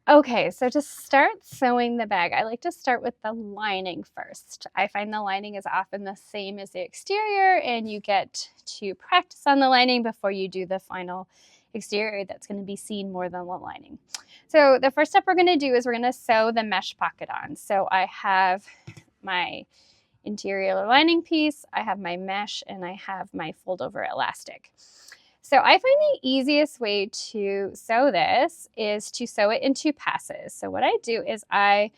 Okay, so to start sewing the bag, I like to start with the lining first. I find the lining is often the same as the exterior, and you get to practice on the lining before you do the final exterior that's going to be seen more than the lining. So the first step we're going to do is we're going to sew the mesh pocket on. So I have my interior lining piece, I have my mesh, and I have my fold over elastic. So I find the easiest way to sew this is to sew it in 2 passes. So what I do is I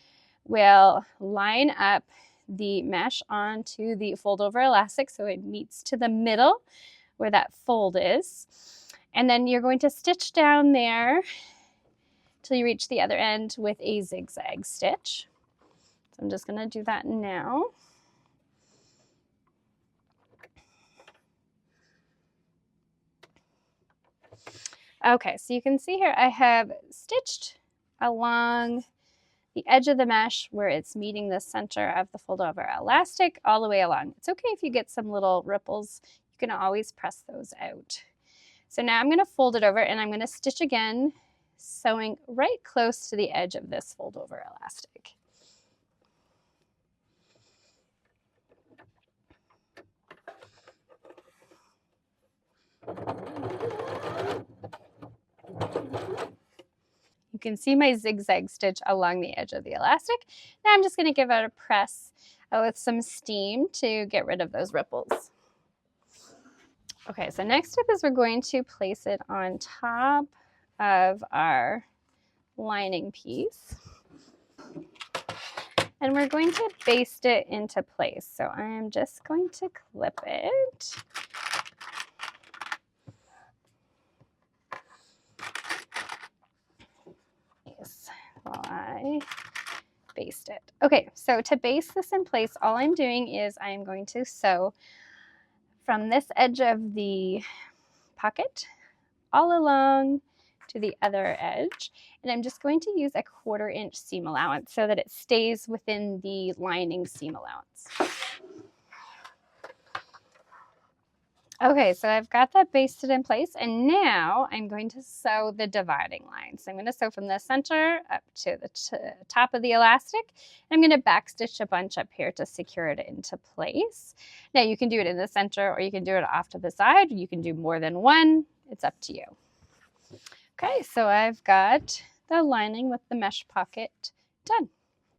will line up the mesh onto the fold over elastic so it meets to the middle where that fold is. And then you're going to stitch down there till you reach the other end with a zigzag stitch. So I'm just going to do that now. Okay, so you can see here I have stitched along the edge of the mesh where it's meeting the center of the fold over elastic all the way along. It's okay if you get some little ripples. You can always press those out. So now I'm going to fold it over and I'm going to stitch again, sewing right close to the edge of this fold over elastic. You can see my zigzag stitch along the edge of the elastic. Now I'm just going to give it a press with some steam to get rid of those ripples. Okay, so next step is we're going to place it on top of our lining piece. And we're going to baste it into place. So I am just going to clip it. While I baste it. Okay, so to baste this in place, all I'm doing is I am going to sew from this edge of the pocket all along to the other edge, and I'm just going to use a 1/4 inch seam allowance so that it stays within the lining seam allowance. Okay, so I've got that basted in place, and now I'm going to sew the dividing line. So I'm going to sew from the center up to the top of the elastic, and I'm going to backstitch a bunch up here to secure it into place. Now you can do it in the center or you can do it off to the side. You can do more than one. It's up to you. Okay, so I've got the lining with the mesh pocket done.